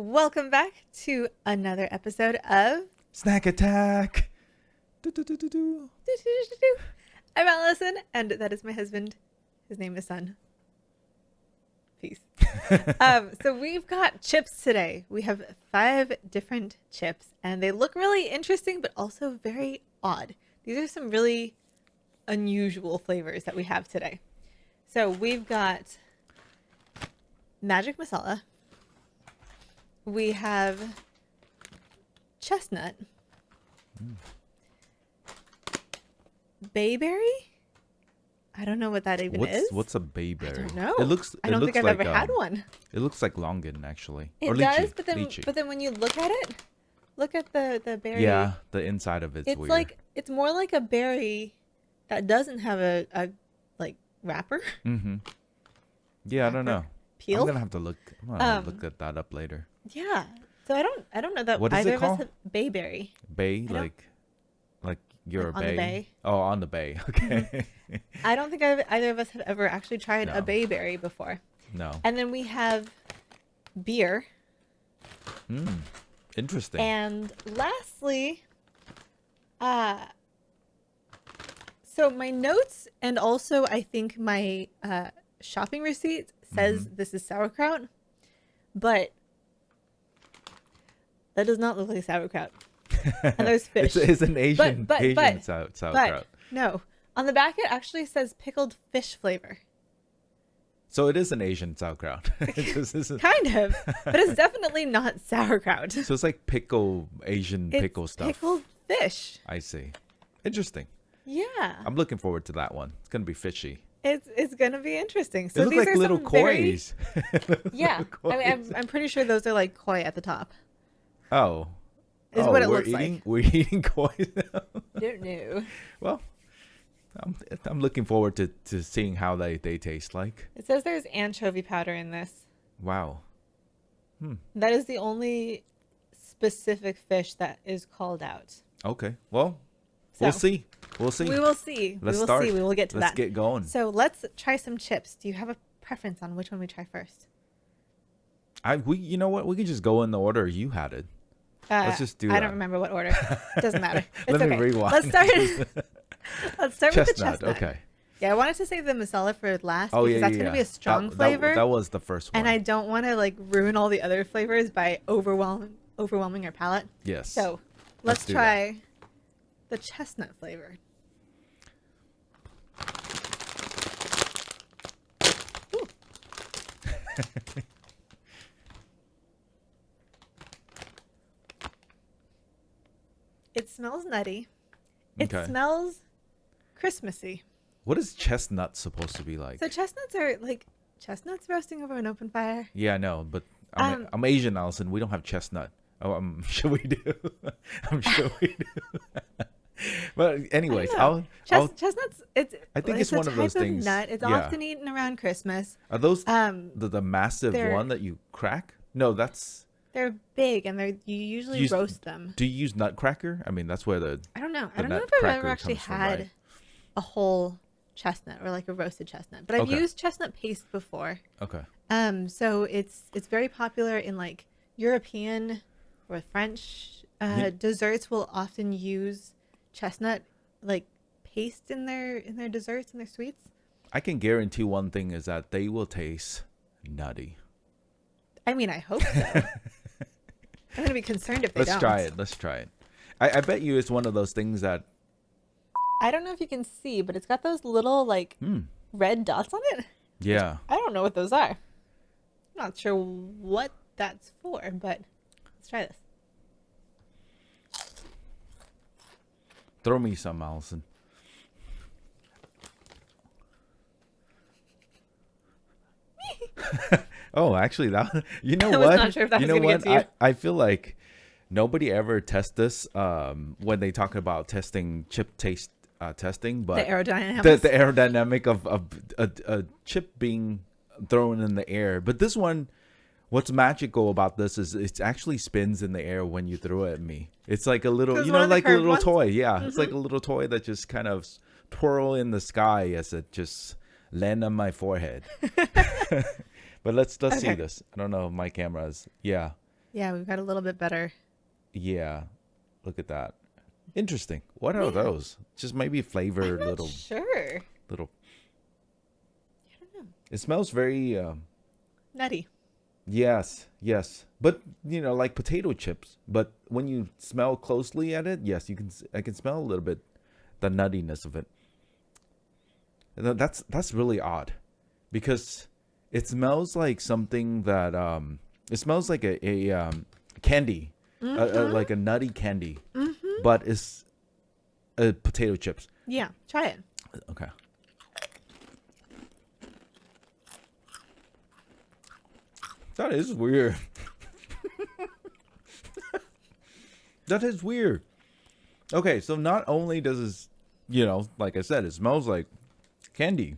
Welcome back to another episode of Snack Attack. Do, do, do, do, do. I'm Allison, and that is my husband. His name is Son. Peace. So we've got chips today. We have 5 different chips, and they look really interesting, but also very odd. These are some really unusual flavors that we have today. So we've got magic masala. We have chestnut, bayberry. I don't know what that even is. What's a bayberry? I don't know. I don't think I've ever had one. It looks like longan, actually. It or does, lychee. but then when you look at it, look at the berry. Yeah, the inside of it's weird. Like it's more like a berry that doesn't have a like wrapper. Mm-hmm. Yeah, I don't know. Peel. I'm gonna have to look. I'm gonna look at that up later. Yeah. So I don't know that What is either it of us called? have bayberry. Bay, like you're a Like on the bay. bay. Oh, on the bay. Okay. I don't think either of us have ever actually tried a No. bayberry before. No. And then we have beer. Interesting. And lastly, so my notes and also I think my shopping receipt says this is sauerkraut, but that does not look like sauerkraut. And there's fish. It's an Asian but sauerkraut. But no, on the back it actually says pickled fish flavor. So it is an Asian sauerkraut. Kind of, but it's definitely not sauerkraut. So it's like Asian pickle stuff. Pickled fish. I see. Interesting. Yeah. I'm looking forward to that one. It's gonna be fishy. It's gonna be interesting. So They look these like are little some very- koi's. Yeah, I mean, I'm pretty sure those are like koi at the top. Oh. Is what it we're looks eating, like. We're eating koi's now. Don't know. Well, I'm looking forward to seeing how they taste like. It says there's anchovy powder in this. Wow. That is the only specific fish that is called out. Okay. Well, So, we'll see. We'll see. We will see. Let's we will start. see. We will get to Let's that. get going. So let's try some chips. Do you have a preference on which one we try first? You know what? We can just go in the order you had it. Let's just do that. I don't remember what order. Doesn't matter. It's Let me okay. rewind. Let's start. Let's start with the chestnut. Okay. Yeah, I wanted to save the masala for last Oh, because yeah, that's yeah, going to yeah. be a strong flavor. That was the first one. And I don't want to like ruin all the other flavors by overwhelming our palate. Yes. So let's do try the chestnut flavor. Ooh. It smells nutty. It Okay. smells Christmassy. What is chestnut supposed to be like? So chestnuts are like chestnuts roasting over an open fire. Yeah, I know, but I'm Asian, Allison. We don't have chestnut. Oh, I'm sure we do. I'm sure we do. But anyways, Chestnuts. I think it's one a of those type things. Nut. It's Yeah. often eaten around Christmas. Are those the massive they're- one that you crack? No, that's. They're big and you usually Use- roast them. Do you use nutcracker? I mean, that's where the. I don't know. the I don't know if I've nutcracker ever actually comes from, had right? a whole chestnut or like a roasted chestnut, but I've Okay. used chestnut paste before. Okay. So it's very popular in like European or French desserts will often use chestnut like paste in their desserts and their sweets. I can guarantee one thing is that they will taste nutty. I mean, I hope so. I'm gonna be concerned if they Let's don't. try it. Let's try it. I bet you it's one of those things that. I don't know if you can see, but it's got those little like red dots on it. Yeah. I don't know what those are. I'm not sure what that's for, but let's try this. Throw me some, Allison. Oh, actually, that you know I was what? not sure if that you was know gonna what? get to you. I feel like nobody ever tests this when they talk about testing chip taste testing, but The aerodynamics. the aerodynamic of a chip being thrown in the air. But this one, what's magical about this is it actually spins in the air when you throw it at me. It's like a little, It's you one know, of the like a curved little ones? toy. Yeah, it's like a little toy that just kind of twirl in the sky as it just land on my forehead. But let's see Okay. this. I don't know if my camera is. Yeah. Yeah, we've got a little bit better. Yeah. Look at that. Interesting. What are Yeah. those? Just maybe flavor I'm not little. sure. Little. I don't know. It smells very. Nutty. Yes. Yes. But like potato chips. But when you smell closely at it, yes, you can. I can smell a little bit the nuttiness of it. And that's really odd, because it smells like something that it smells like a candy, like a nutty candy, but it's potato chips. Yeah, try it. Okay. That is weird. That is weird. Okay, so not only does it, like I said, it smells like candy.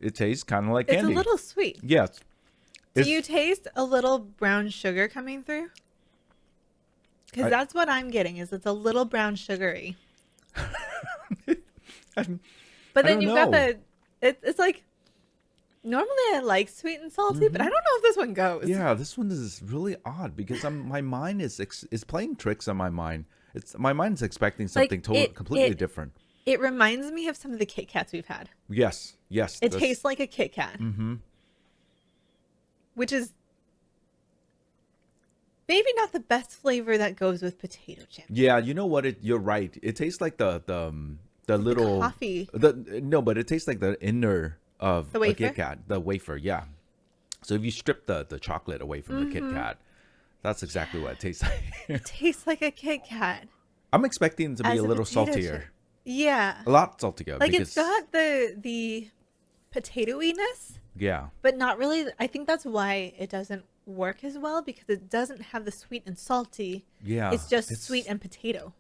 It tastes kind of like It's candy. a little sweet. Yes. Do you taste a little brown sugar coming through? Because that's what I'm getting. Is it's a little brown sugary. But then you've got the. It's like. Normally I like sweet and salty, but I don't know if this one goes. Yeah, this one is really odd because my mind is playing tricks on my mind. My mind's expecting something completely different. It reminds me of some of the Kit Kats we've had. Yes. It tastes like a Kit Kat. Mm-hmm. Which is maybe not the best flavor that goes with potato chips. Yeah, you know what? You're right. It tastes like the little coffee. No, but it tastes like the inner of the a wafer? Kit Kat, the wafer. Yeah. So if you strip the chocolate away from the Kit Kat, that's exactly what it tastes like. It tastes like a Kit Kat. I'm expecting it to be As a a little potato saltier. chip. Yeah. A lot saltier. Like because, it's got the potatoiness, yeah. but not really. I think that's why it doesn't work as well, because it doesn't have the sweet and salty. Yeah. It's just sweet and potato.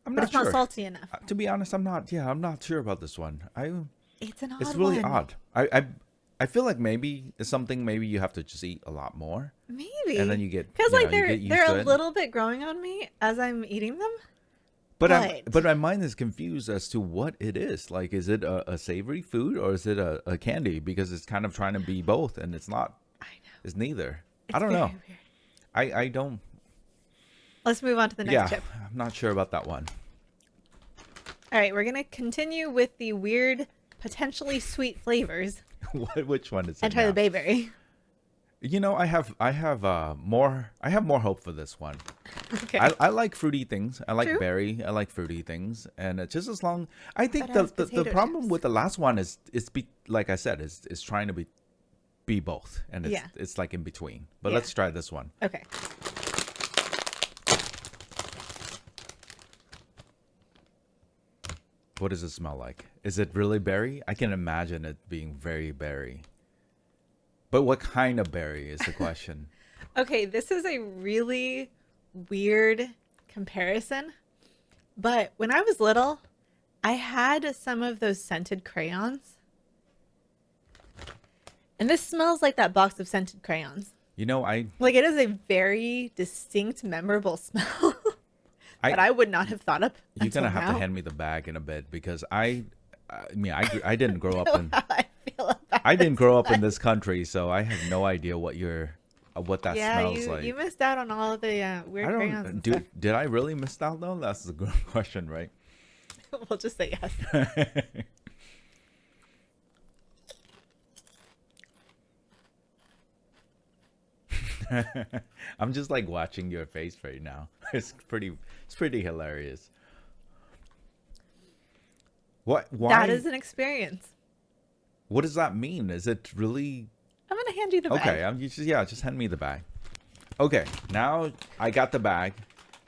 I'm But not it's sure. not salty enough. To be honest, I'm not sure about this one. It's an odd It's really one. odd. I feel like maybe it's something maybe you have to just eat a lot more. Maybe. And then you get because you like get used they're to a it. little bit growing on me as I'm eating them. But my mind is confused as to what it is. Like, is it a savory food or is it a candy? Because it's kind of trying to be both, and it's not. I know. It's neither. It's I don't very know. weird. I don't. Let's move on to the next Yeah, chip. I'm not sure about that one. All right, we're gonna continue with the weird, potentially sweet flavors Which one is it? and try now? the bayberry. I have more hope for this one. Okay. I like fruity things. I like True. berry. I like fruity things, and it's just as long. I think But as the potato problem chips. with the last one is like I said is trying to be both, and Yeah. it's like in between. But Yeah. let's try this one. Okay. What does it smell like? Is it really berry? I can imagine it being very berry. But what kind of berry is the question? Okay, this is a really weird comparison. But when I was little, I had some of those scented crayons. And this smells like that box of scented crayons. Like it is a very distinct, memorable smell that I would not have thought up. You're gonna have to now. hand me the bag in a bit because I didn't grow up in. How I feel about I didn't this grow up in one. this country, so I have no idea what that smells like. you missed out on all of the weird crayons. And stuff. Did I really miss out though? That's a good question, right? We'll just say yes. I'm just like watching your face right now. It's pretty hilarious. Why? That is an experience. What does that mean? Is it really? I'm gonna hand you the bag. Okay, just hand me the bag. Okay, now I got the bag.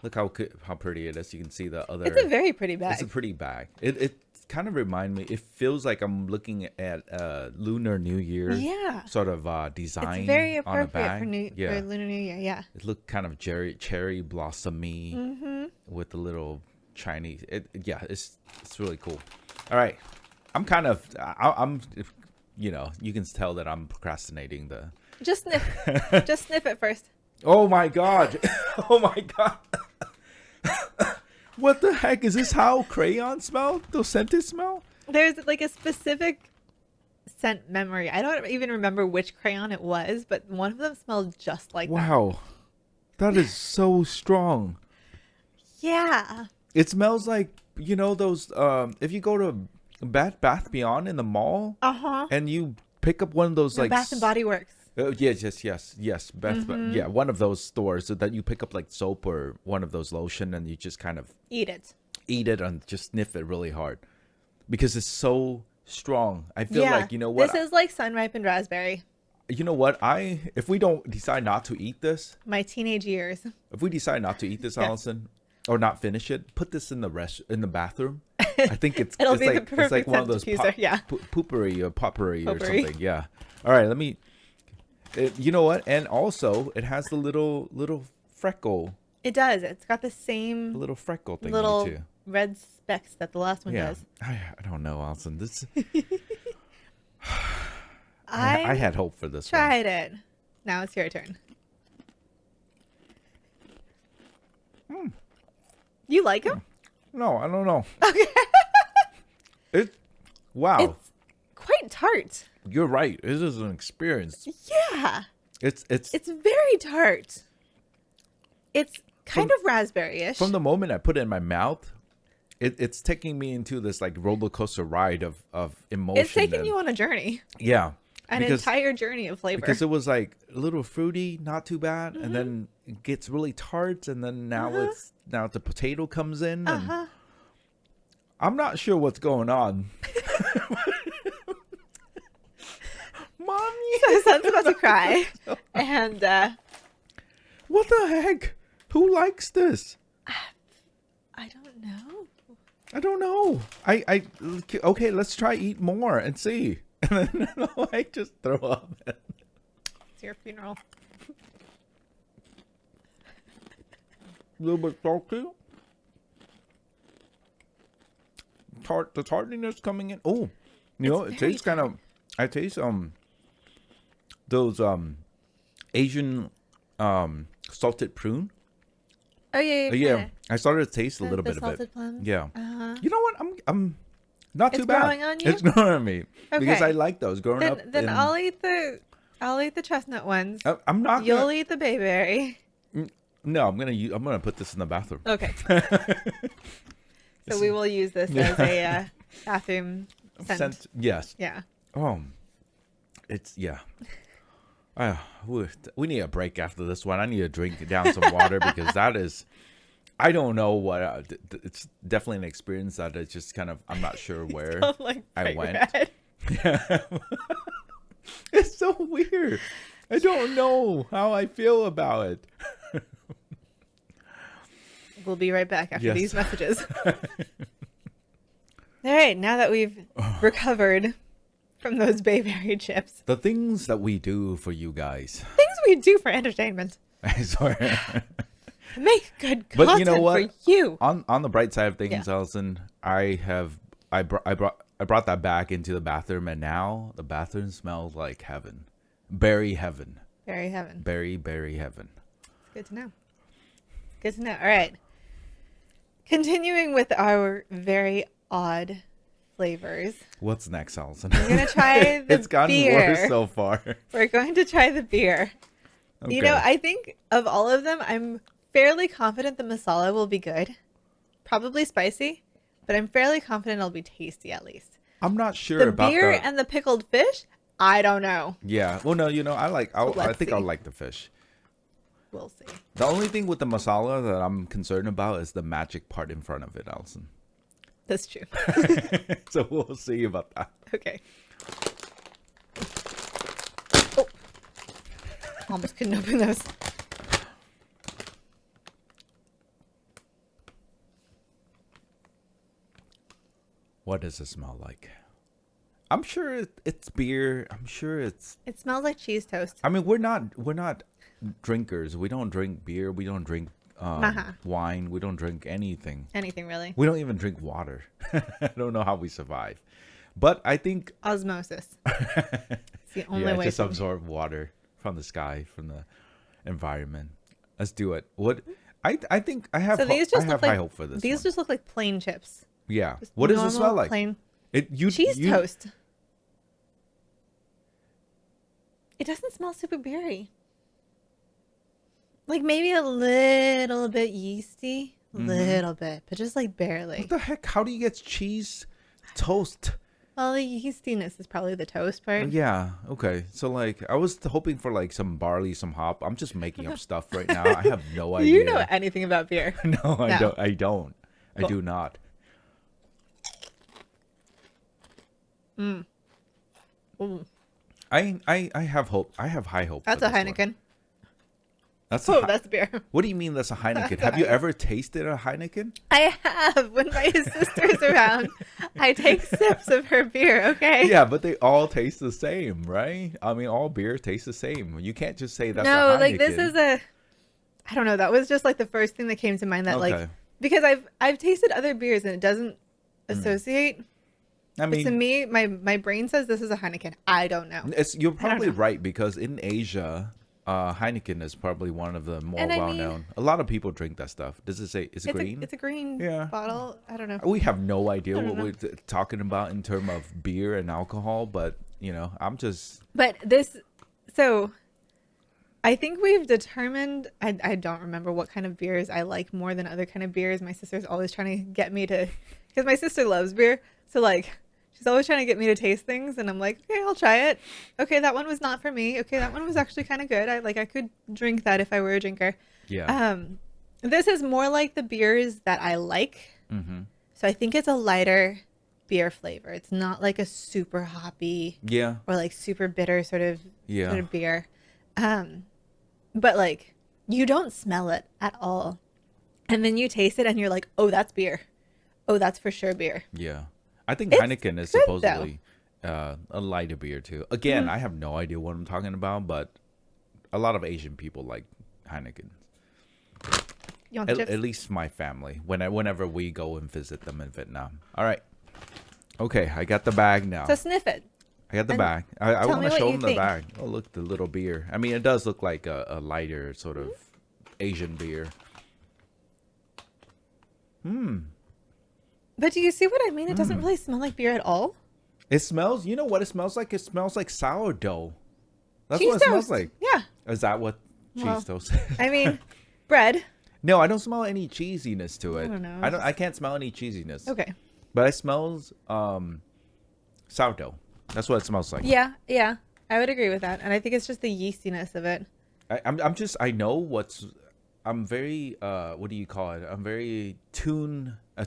Look how pretty it is. You can see the other. It's a very pretty bag. It's a pretty bag. It kind of remind me. It feels like I'm looking at Lunar New Year. Yeah. Sort of design It's very on a appropriate bag. for Lunar New Year. Yeah. It looked kind of cherry blossomy with the little Chinese. It's really cool. All right, I'm you can tell that I'm procrastinating the. Just sniff. Just sniff it first. Oh my god! Oh my god! What the heck is this? How crayons smell? Those scented smell? There's like a specific scent memory. I don't even remember which crayon it was, but one of them smelled just like that. Wow. That is so strong. Yeah. It smells like, you know, those if you go to Bed Bath Beyond in the mall and you pick up one of those like Bath and Body Works. Yes. Yeah, one of those stores so that you pick up like soap or one of those lotion and you just kind of Eat it and just sniff it really hard because it's so strong. I feel like, you know what? This is like sun-ripened raspberry. You know what? If we don't decide not to eat this, My teenage years. if we decide not to eat this, Yeah. Allison, or not finish it, put this in the bathroom. I think it's It'll it's be the like it's perfect like one of scent those diffuser, yeah. poopery or potpourri or Potpourri. something. Yeah. All right, you know what? And also, it has the little freckle, It does. It's got the same the little freckle thing little too. red specks that the last one Yeah. does. I don't know, Allison. This I had hope for this one. Tried it. Now it's your turn. You like them? No, I don't know. Okay. Wow. It's quite tart. You're right. This is an experience. Yeah. It's It's very tart. It's kind of raspberry-ish. from the moment I put it in my mouth, it's taking me into this like roller coaster ride of emotion. It's taking you on a journey. Yeah. An entire journey of flavor. Because it was like a little fruity, not too bad, and then it gets really tart, and then now the potato comes in, and I'm not sure what's going on. Mommy, My son's about to cry. And what the heck? Who likes this? I don't know. I don't know. Okay, let's try eat more and see. And then I just throw up. It's your funeral. A little bit salty. The tartiness coming in. Oh, you know, it tastes kind of. I taste those Asian salted prune. Oh yeah. Yeah, I started to taste a little the bit of salted it. plums? Yeah. Uh-huh. You know what? I'm not too It's bad. growing on you? It's growing on me because Okay. I like those growing up. Then I'll eat the chestnut ones. I'm not. You'll eat the bayberry. No, I'm gonna put this in the bathroom. Okay. So we will use this as a bathroom scent. Yes. Yeah. Oh, it's yeah. We need a break after this one. I need to drink down some water because that is, I don't know what. It's definitely an experience that it's just kind of. I'm not sure where Like I bright went. red. Yeah. It's so weird. I don't know how I feel about it. We'll be right back after Yes. these messages. All right, now that we've recovered from those bayberry chips, The things that we do for you guys. things we do for entertainment, I swear. make good But content you know what? for you. On the bright side of things, Yeah. Allison, I brought that back into the bathroom, and now the bathroom smells like heaven, berry heaven, Berry heaven. berry heaven. It's good to know. It's good to know. All right. Continuing with our very odd flavors, What's next, Allison? we're going to try the It's gotten beer. worse so far. We're going to try the beer. Okay. You know, I think of all of them, I'm fairly confident the masala will be good. Probably spicy, but I'm fairly confident it'll be tasty at least. I'm not sure The about beer the. and the pickled fish, I don't know. Yeah. Well, no, you know, I let's think see. I'll like the fish. We'll see. The only thing with the masala that I'm concerned about is the magic part in front of it, Allison. That's true. So we'll see about that. Okay. Oh. Almost couldn't open those. What does it smell like? I'm sure it's beer. I'm sure it's. It smells like cheese toast. I mean, we're not drinkers. We don't drink beer. We don't drink wine. We don't drink anything. Anything really. We don't even drink water. I don't know how we survive. But I think Osmosis. It's the only way. just to- absorb water from the sky, from the environment. Let's do it. What I think I have. So these just I look have like high hope for this. these one. just look like plain chips. Yeah. Just What does it normal, smell like? Plain Cheese toast. It doesn't smell super beery. Like maybe a little bit yeasty, little bit, but just like What barely. the heck? How do you get cheese toast? Well, the yeastiness is probably the toast part. Yeah. Okay. So like, I was hoping for like some barley, some hop. I'm just making up stuff right now. I have no Do you know idea. anything about beer? No, I No. don't. I don't. I Cool. do not. Ooh, I have hope. I have high hope. that's for a this one. Heineken. That's Oh, that's beer. What do you mean that's a Heineken? That's a Have you Heineken. ever tasted a Heineken? I have. When my sister's around, I take sips of her beer, okay? Yeah, but they all taste the same, right? I mean, all beer tastes the same. You can't just say that's a No, Heineken. like this is a I don't know, that was just like the first thing that came to mind that Okay. like because I've tasted other beers and it doesn't associate. I But to mean, me, my brain says this is a Heineken. I don't know. you're don't probably know. right because in Asia, Heineken is probably one of the more And I mean- well-known. A lot of people drink that stuff. Does it say, is it green? It's a green Yeah. bottle. I don't know. We have no idea I don't what know. we're talking about in terms of beer and alcohol, but, you know, I'm just... But this, so I think we've determined, I don't remember what kind of beers I like more than other kind of beers. My sister's always trying to get me to, because my sister loves beer. So like, she's always trying to get me to taste things. And I'm like, okay, I'll try it. Okay, that one was not for me. Okay, that one was actually kind of good. I could drink that if I were a drinker. Yeah. This is more like the beers that I like. Mm-hmm. So I think it's a lighter beer flavor. It's not like a super hoppy Yeah. or like super bitter sort of Yeah. beer. But like you don't smell it at all. And then you taste it and you're like, "Oh, that's beer. Oh, that's for sure beer." Yeah. I think It's Heineken is good, supposedly a lighter beer too. Again, Mm-hmm. I have no idea what I'm talking about, but a lot of Asian people like Heineken. You want the chips? At least my family. Whenever we go and visit them in Vietnam. All right. Okay, I got the bag now. So sniff it. I got the and bag. I tell want me to what show you them the think. bag. Oh, look, the little beer. I mean, it does look like a lighter sort of Asian beer. But do you see what I mean? It doesn't really smell like beer at all. It smells, you know what it smells like? It smells like sourdough. That's Cheese what it smells toast. like. Yeah. Is that what cheese Well, toast? I mean, bread. No, I don't smell any cheesiness to it. I don't know. I can't smell any cheesiness. Okay. But it smells sourdough. That's what it smells like. Yeah, yeah. I would agree with that. And I think it's just the yeastiness of it. I'm very what do you call it? I'm very attuned to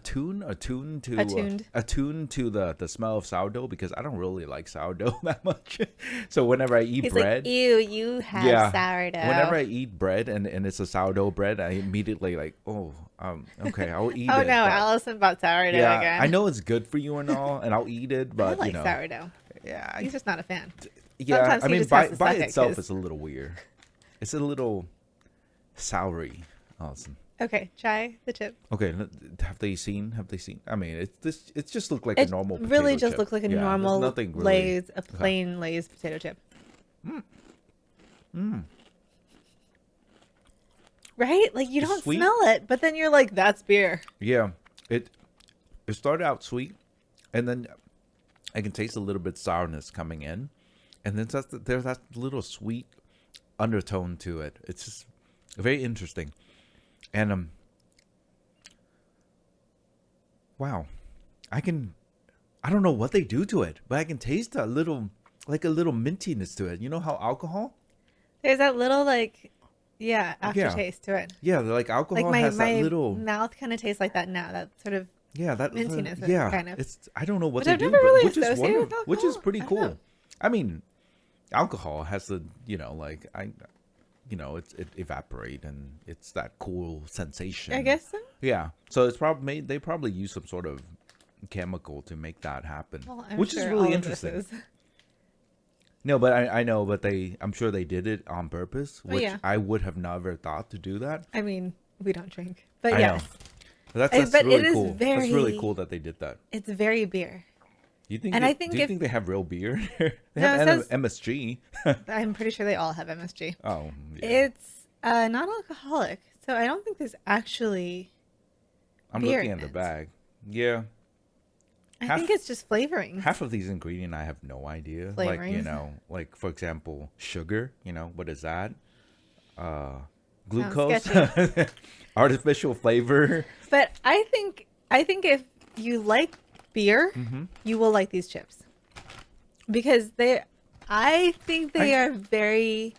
the smell of sourdough because I don't really like sourdough that much. So whenever I eat He's bread, like, ew, you have sourdough. whenever I eat bread and it's a sourdough bread, I immediately like, okay, I'll eat Oh it. no, but- Allison bought sourdough yeah, again. I know it's good for you and all, and I'll eat it, I but like you know, sourdough. yeah, He's just not a fan. yeah. sometimes I he mean, just has to by suck it, itself, 'cause- it's a little weird. It's a little soury. Awesome. Okay, try the chip. Okay, have they seen? I mean, it just looked like It a normal. really potato just chip. looked like a Yeah, there's normal nothing really. Lay's, a plain Lay's potato chip. Right? Like you It's don't sweet. smell it, but then you're like, that's beer. Yeah, it started out sweet, and then I can taste a little bit sourness coming in, and then there's that little sweet undertone to it. It's just very interesting, and wow, I don't know what they do to it, but I can taste a little mintiness to it. You know how alcohol? There's that little like, yeah, aftertaste to it. Yeah, like alcohol Like has my that little. mouth kind of tastes like that now. That sort of Yeah, that mintiness, yeah, kind of. it's I don't know what Which they I've do, never but really which is associated with which is alcohol. pretty I don't know. cool. I mean, alcohol has the it evaporate and it's that cool sensation. I guess so. Yeah, so it's probably they probably use some sort of chemical to make that happen, Well, I'm which is sure really all of this interesting. is- No, but I know, but I'm sure they did it on purpose, Oh, which yeah. I would have never thought to do that. I mean, we don't drink, but I know. yes, That's but it really is cool. That's really very- cool that they did that. it's very beer. You think? And I think do you if- think they have real beer? They No, have it says- MSG. I'm pretty sure they all have MSG. Oh, yeah. It's non-alcoholic, so I don't think there's actually I'm beer looking in at the it. bag. Yeah. I think it's just flavorings. Half of these ingredients I have no idea. Like, like for example, sugar, what is that? Glucose, artificial flavor. But I think if you like beer, you will like these chips. Because I think they are very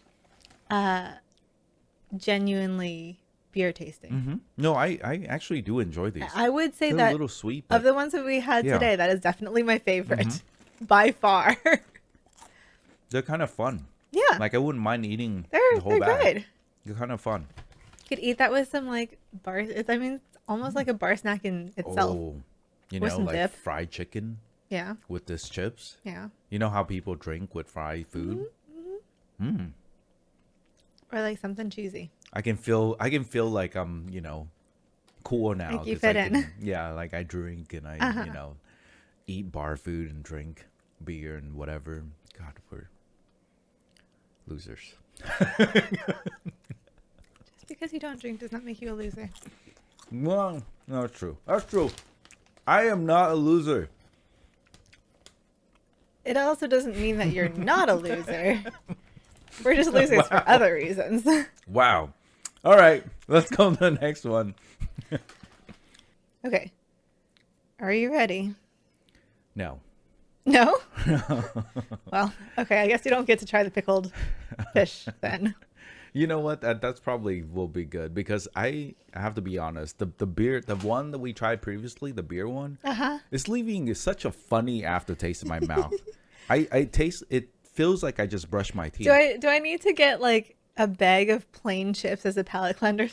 genuinely beer tasting. No, I actually do enjoy these. I would say They're that a little sweet, of the ones that we had Yeah. today, that is definitely my favorite by far. they're kind of fun. Yeah, Like I wouldn't mind eating they're the whole bag. good. They're kind of fun. You could eat that with some like bar. It's almost like a bar snack in itself. Oh, With some like dip. fried chicken Yeah, with this chips. yeah. You know how people drink with fried food? Or like something cheesy. I can feel like I'm, cool now. Like you 'cause fit I in. can- yeah, like I drink and I, eat bar food and drink beer and whatever. God, we're losers. Just because you don't drink does not make you a loser. Well, no, that's true. That's true. I am not a loser. It also doesn't mean that you're not a loser. We're just losers for other reasons. Wow. All right, let's go to the next one. Okay. Are you ready? No. No? Well, okay. I guess you don't get to try the pickled fish then. You know what? That's probably will be good because I have to be honest. The beer, the one that we tried previously, the beer one, is leaving such a funny aftertaste in my mouth. I taste it. Feels like I just brushed my teeth. Do I need to get like a bag of plain chips as a palate cleanser?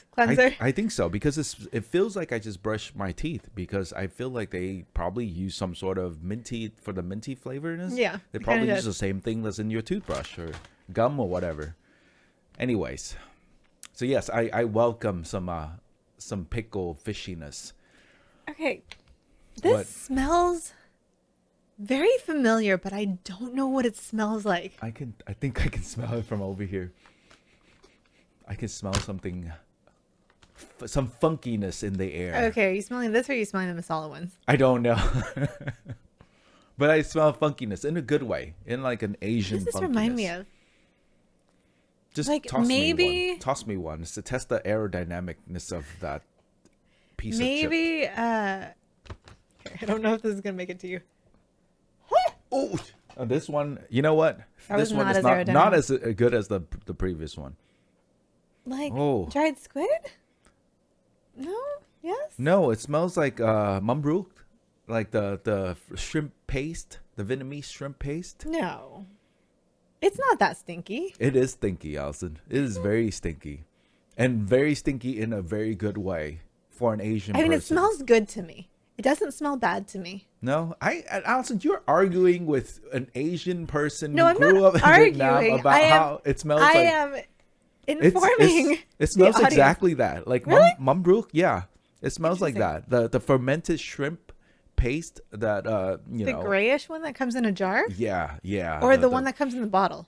I think so because it feels like I just brushed my teeth because I feel like they probably use some sort of minty for the minty flavor-ness. Yeah, They it probably kinda use does. the same thing that's in your toothbrush or gum or whatever. Anyways, so yes, I welcome some pickle fishiness. Okay. This What? smells very familiar, but I don't know what it smells like. I think I can smell it from over here. I can smell something, some funkiness in the air. Okay, are you smelling this or are you smelling the masala ones? I don't know. But I smell funkiness in a good way, in like an Asian What does this funkiness. remind me of? Just Like, toss me maybe- one. Toss me one. It's to test the aerodynamicness of that piece of chip. Maybe, I don't know if this is going to make it to you. Oh, this one. You know what? That This was one not is as not as good as the previous one. Like Oh. dried squid? No? Yes? No, it smells like mambrook, like the shrimp paste, the Vietnamese shrimp paste. No. It's not that stinky. It is stinky, Allison. It is very stinky, and very stinky in a very good way for an Asian. I mean, it person. smells good to me. It doesn't smell bad to me. No, Allison, you're arguing with an Asian person No, who I'm grew not up in Vietnam arguing. about how it smells I like. am It's- informing. it smells the audience. exactly that, like Really? mambrook. Yeah, it smells like that. The fermented shrimp paste that you The know. grayish one that comes in a jar? Yeah. Or the one that comes in the bottle?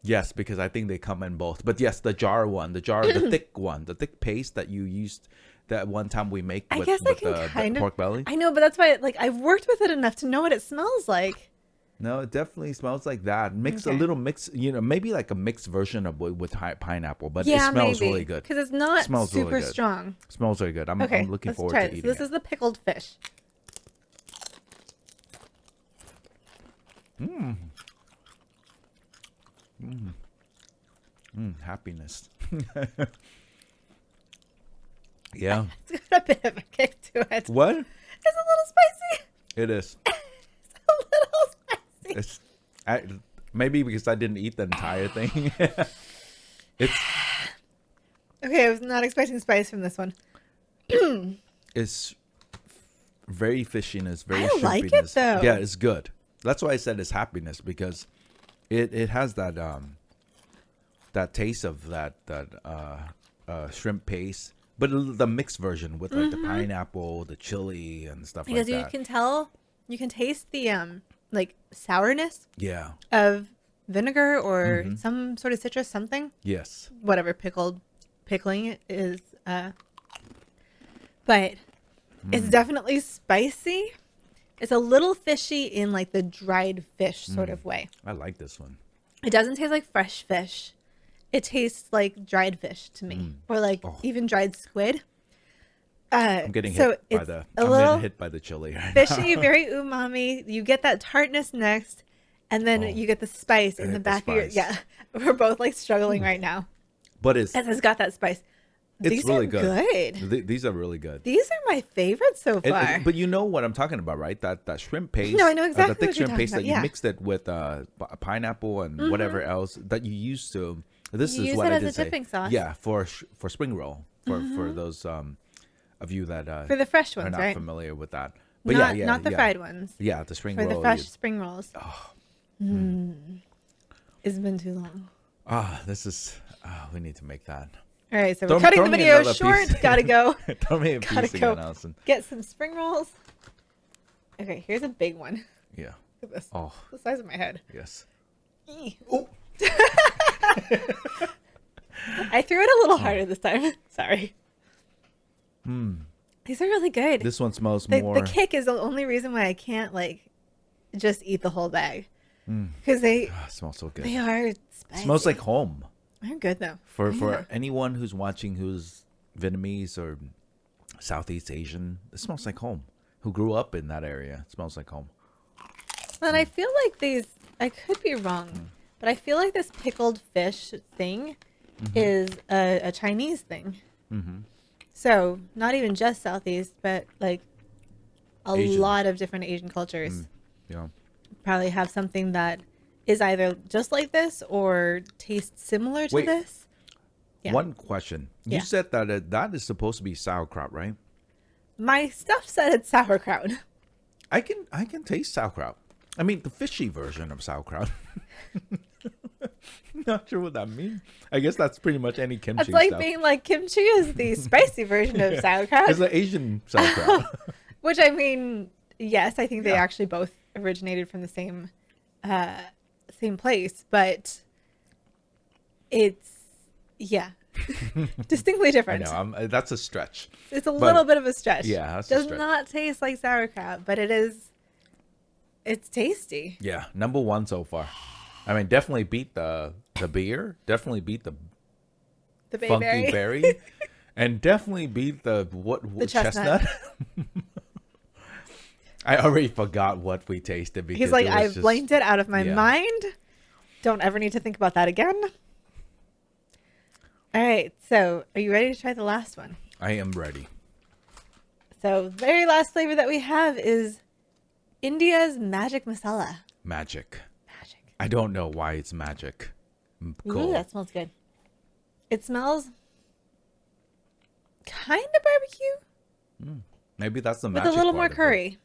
Yes, because I think they come in both. But yes, the thick one, the thick paste that you used that one time we make I with, guess I with can the kind of. pork belly. I know, but that's why, like, I've worked with it enough to know what it smells like. No, it definitely smells like that. Mix a Okay. little mix, maybe like a mixed version of with pineapple, but Yeah, it smells maybe. really good. Because it's not Smells really super good. strong. Smells really good. I'm Okay, looking let's forward try to it. So eating this it. is the pickled fish. Happiness. Yeah. It's got a bit of a kick to it. What? It's a little spicy. It is. It's a little spicy. It's maybe because I didn't eat the entire thing. It's Okay, I was not expecting spice from this one. it's very fishiness, very I like it, shrimpiness. though. Yeah, it's good. That's why I said it's happiness because it has that that taste of that shrimp paste, but the mixed version with like the pineapple, the chili, and stuff Because like you that. can tell, you can taste the like sourness Yeah. of vinegar or Mm-hmm. some sort of citrus, something, Yes. whatever pickling is. But It's definitely spicy. It's a little fishy in like the dried fish sort of way. I like this one. It doesn't taste like fresh fish. It tastes like dried fish to me, or like even dried squid. I'm getting so hit by it's the. a I'm little getting hit by the chili right now. fishy, very umami. You get that tartness next, and then you get the spice in the hit the back of your. spice. Yeah, we're both like struggling right now. But it's And it's got that spice. These really are good. good. These are really good. These are my favorites so far. But you know what I'm talking about, right? That shrimp paste. No, I know the exactly thick what you're shrimp talking paste about, that yeah. you mixed it with pineapple and whatever else that you used to. This You is use what it I as a did say. dipping sauce. Yeah, for spring roll for those of you that For the fresh are ones, not right? familiar with that. But But not the fried ones. Yeah, the spring For roll. the fresh spring rolls. It's been too long. This is. We need to make that. All right, so Throw- we're cutting throw the me video another short. piece. Gotta go. Throw me a Gotta piece go. again, Allison. Get some spring rolls. Okay, here's a big one. Yeah. Look at this. Oh, The size of my head. yes. Eee. Oh. I threw it a little harder this time. Sorry. These are really good. This one smells the, more. the kick is the only reason why I can't like just eat the whole bag because It smells so good. they are spicy. Smells like home. They're good though. For anyone who's watching who's Vietnamese or Southeast Asian, it smells like home. Who grew up in that area, it smells like home. And I feel like these. I could be wrong, but I feel like this pickled fish thing is a Chinese thing. So not even just Southeast, but like a Asian. lot of different Asian cultures Yeah. probably have something that is either just like this or tastes similar to Wait. this. Yeah. One question. You Yeah. said that that is supposed to be sauerkraut, right? My stuff said it's sauerkraut. I can taste sauerkraut. I mean, the fishy version of sauerkraut. Not sure what that means. I guess that's pretty much any kimchi It's like stuff. being like kimchi is the spicy version of sauerkraut. It's like Asian sauerkraut. Which I mean, yes, I think they Yeah. actually both originated from the same place, but it's distinctly I different. know. That's a stretch. It's a But- little bit of a stretch. Yeah, that's a does stretch. not taste like sauerkraut, but it's tasty. Yeah, number one so far. I mean, definitely beat the beer. Definitely beat the The funky bayberry. berry, and definitely beat the The chestnut. I already forgot what we tasted because He's like, it was I've just- blanked it out of my yeah. mind. Don't ever need to think about that again. All right, so are you ready to try the last one? I am ready. So, very last flavor that we have is India's magic masala. Magic. Magic. I don't know why it's magic. Cool. Ooh, that smells good. It smells kind of barbecue Maybe that's the with magic a little more part of it. curry.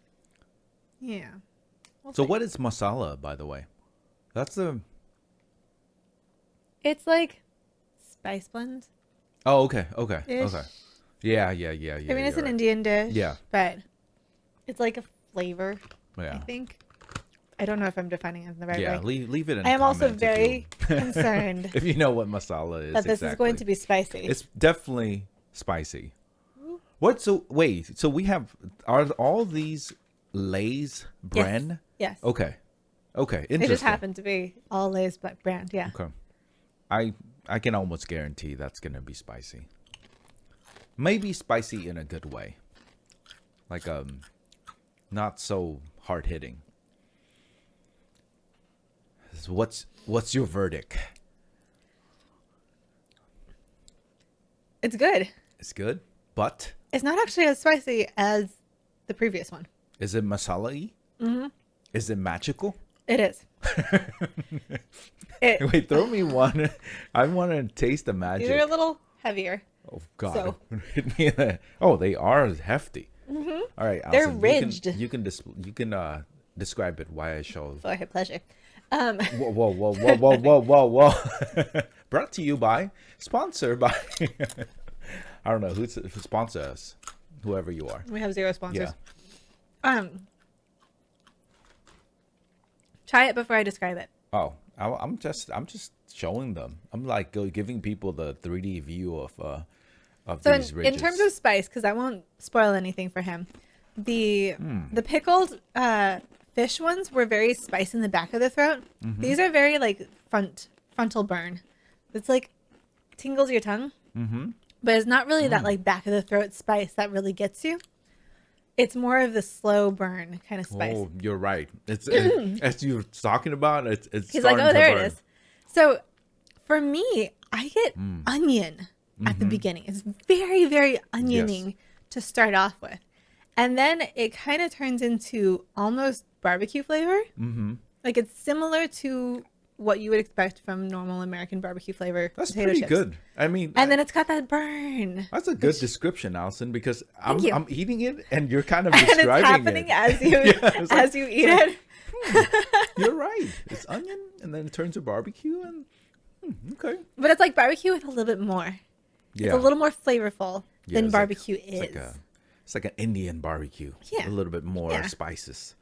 Yeah. We'll So see. what is masala, by the way? That's the. It's like spice blend. Oh, okay, okay, Ish. okay. Yeah. I mean, it's you're an right. Indian dish. Yeah. But it's like a flavor, I Yeah. think. I don't know if I'm defining it in the right Yeah. way. Leave it in. I am also comments if very you- concerned if you know what masala is. that this is going to be spicy. It's definitely spicy. What? So wait. So we have are all these Lay's brand? Yes. Okay. Okay. It Interesting. just happened to be all Lay's brand. Yeah. Okay. I can almost guarantee that's gonna be spicy. Maybe spicy in a good way. Like not so hard hitting. So what's your verdict? It's good. It's good, but It's not actually as spicy as the previous one. is it masala-y? Mm-hmm. Is it magical? It is. It, Wait, throw me one. I want to taste the these magic. are a little heavier. Oh God! So- Hit me in the- oh, they are hefty. Mm-hmm. All right, They're Allison, ridged. You can describe it. Why I show. Go ahead, pleasure. Whoa! Brought to you by, sponsored by. I don't know who sponsor us, whoever you are. We have 0 sponsors. Yeah. Try it before I describe it. Oh, I'm just showing them. I'm like giving people the 3D view of So these ridges. in terms of spice, because I won't spoil anything for him, the pickled fish ones were very spicy in the back of the throat. These are very like frontal burn. It's like tingles your tongue, but it's not really that like back of the throat spice that really gets you. It's more of the slow burn kind of spice. Oh, you're right. It's as you're talking about, it's He's like, starting oh, to there burn. it is. So for me, I get onion at the beginning. It's very, very onioning to start off with. And then it kind of turns into almost barbecue flavor. Like it's similar to what you would expect from normal American barbecue flavor. That's potato pretty chips. good. I mean, And then it's got that burn. that's a good description, Allison, because I'm you. I'm eating it and you're kind of And describing it's happening it. as you it's as you eat it. You're right. It's onion, and then it turns to barbecue, and okay. But it's like barbecue with a little bit more. Yeah, It's a little more flavorful than it's barbecue like, is. it's like an Indian barbecue. Yeah. A little bit more Yeah. spices.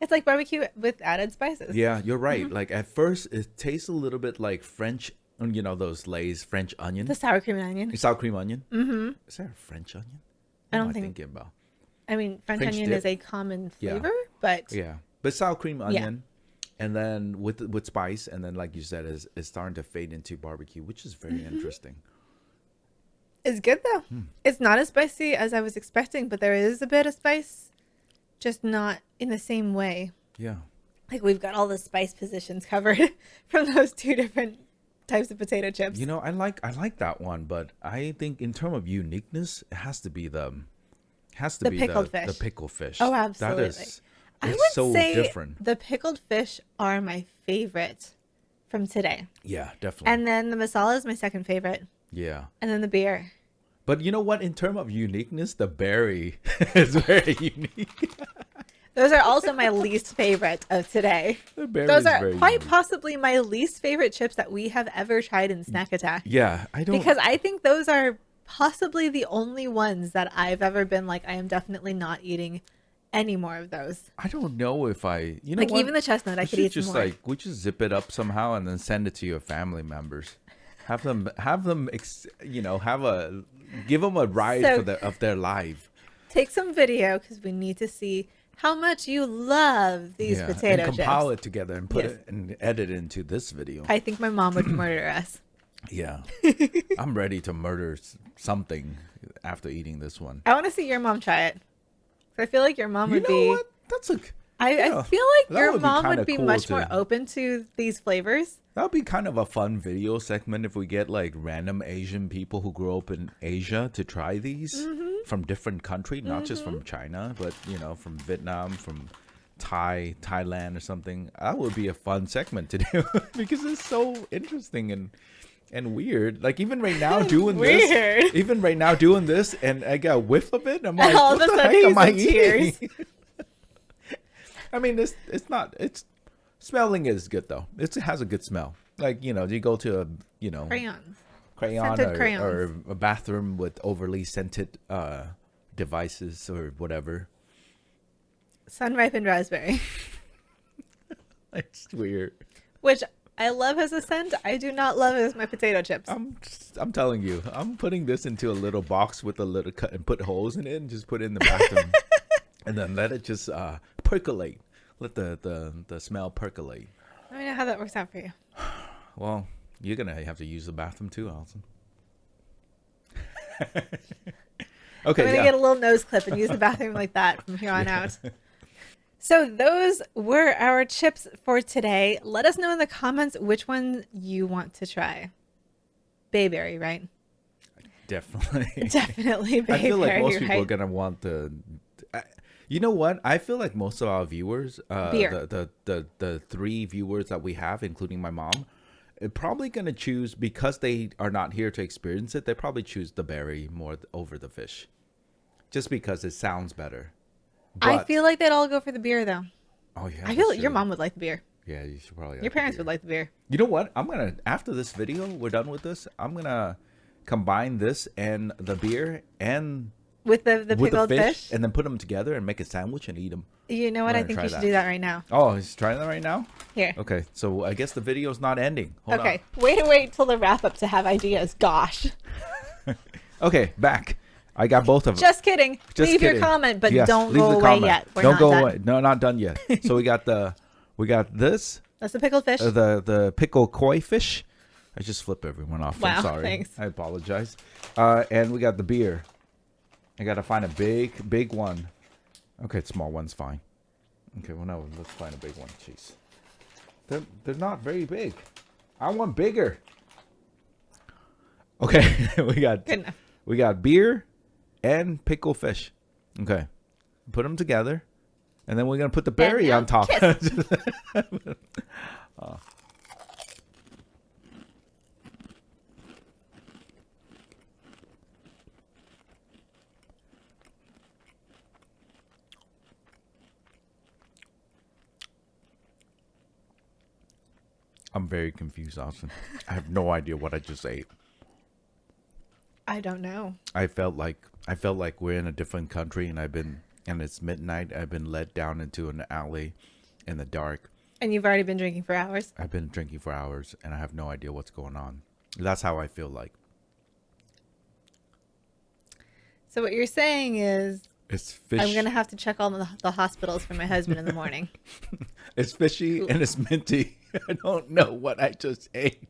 It's like barbecue with added spices. Yeah, you're right. Like at first, it tastes a little bit like French. You know those Lay's French onion, The sour cream and onion. sour cream onion. Is that a French onion? I What don't am think- thinking about. I mean, French French onion dip. is a common Yeah. flavor, but Yeah, but sour cream onion, and then with spice, and then like you said, is starting to fade into barbecue, which is very interesting. it's good though. It's not as spicy as I was expecting, but there is a bit of spice, just not in the same way. Yeah. Like we've got all the spice positions covered from those two different types of potato chips. You know, I like that one, but I think in terms of uniqueness, it has to be the pickled fish. the pickled fish. Oh, absolutely. That is, I it's would so say different. the pickled fish are my favorite from today. Yeah, definitely. And then the masala is my second favorite. Yeah. And then the beer. But you know what? In terms of uniqueness, the berry is very unique. Those are also my least favorite of today. The berry Those is are very quite unique. possibly my least favorite chips that we have ever tried in Snack Attack. Yeah, I don't. Because I think those are possibly the only ones that I've ever been like, I am definitely not eating any more of those. I don't know if I. You know Like what? even the chestnut, I We could should eat just more. like we just zip it up somehow and then send it to your family members. Have them give them a ride So- of their life. Take some video because we need to see how much you love these potato and compile chips. it together and put Yes. it and edit it into this video. I think my mom would murder us. Yeah, I'm ready to murder something after eating this one. I want to see your mom try it. So I feel like your mom You would know be. what? That's a I Yeah, feel like that your would be mom kinda would be cool much more to- open to these flavors. that would be kind of a fun video segment if we get like random Asian people who grew up in Asia to try these from different countries, not just from China, but from Vietnam, from Thailand or something. That would be a fun segment to do because it's so interesting and weird. Like even right now doing Weird. this, even right now doing this, and I got a whiff of it. I'm like, All of what a the sudden heck he's am I in tears. eating? I mean, it's not. It's smelling is good though. It has a good smell. Like you go to a Crayons. crayon Scented or crayons. a bathroom with overly scented devices or whatever. Sun-ripened raspberry. It's weird. Which I love as a scent. I do not love as my potato chips. I'm telling you, I'm putting this into a little box with a little cut and put holes in it and just put it in the bathroom and then let it just percolate. Let the smell percolate. Let me know how that works out for you. Well, you're gonna have to use the bathroom too, Allison. I'm Okay, going to get a little nose clip and use the bathroom like that from here on out. So those were our chips for today. Let us know in the comments which one you want to try. Bayberry, right? Definitely. Definitely Bayberry, I feel like most people are right? gonna want the. You know what? I feel like most of our viewers, Beer. the three viewers that we have, including my mom, are probably gonna choose because they are not here to experience it. They probably choose the berry more over the fish, just because it sounds better. I But- feel like they'd all go for the beer, though. Oh yeah. I feel that's like your true. mom would like the beer. Yeah, you should probably. Your parents would like the beer. You know what? I'm gonna after this video, we're done with this. I'm gonna combine this and the beer and With the with pickled the fish. and then put them together and make a sandwich and eat them. You know what? I'm I gonna think try you should that. do that right now. Oh, he's trying that right now. Here. Okay, so I guess the video's not ending. Hold Okay. Wait till the wrap up to have ideas. Gosh. on. Okay, back. I got both of them. Just kidding. Just Leave kidding. your comment, but Yes, don't leave go the away comment. yet. We're Don't not go done. away. No, not done yet. So we got this, That's the pickled fish. the pickled koi fish. I just flip everyone off. Wow, I'm sorry. thanks. I apologize. And we got the beer. I gotta find a big one. Okay, small one's fine. Okay, well no, let's find a big one. Jeez, they're not very big. I want bigger. Okay, Good enough. we got beer and pickled fish. Okay, put them together, and then we're gonna put the berry now on top. I'm very confused, Austin. I have no idea what I just ate. I don't know. I felt like we're in a different country, and it's midnight. I've been led down into an alley in the dark. And you've already been drinking for hours. I've been drinking for hours, and I have no idea what's going on. That's how I feel like. So what you're saying is It's fish. I'm going to have to check all the hospitals for my husband in the morning. It's fishy and it's minty. I don't know what I just ate.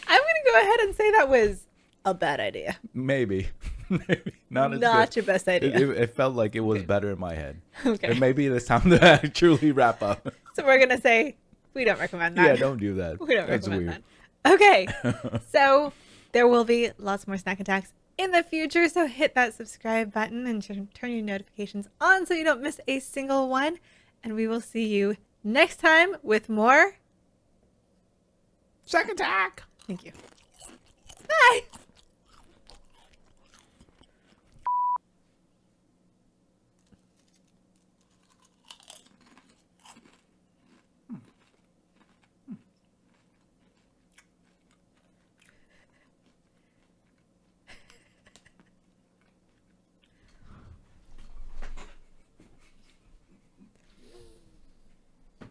I'm going to go ahead and say that was a bad idea. Maybe. Maybe. Not as Not good. your best idea. It felt like it was better in my head. Okay. And maybe it's time to truly wrap up. So we're going to say we don't recommend that. Yeah, don't do that. We don't That's recommend weird. that. Okay. So there will be lots more snack attacks in the future. So hit that subscribe button and turn your notifications on so you don't miss a single one. And we will see you next time with more Snack attack. Thank you. Bye.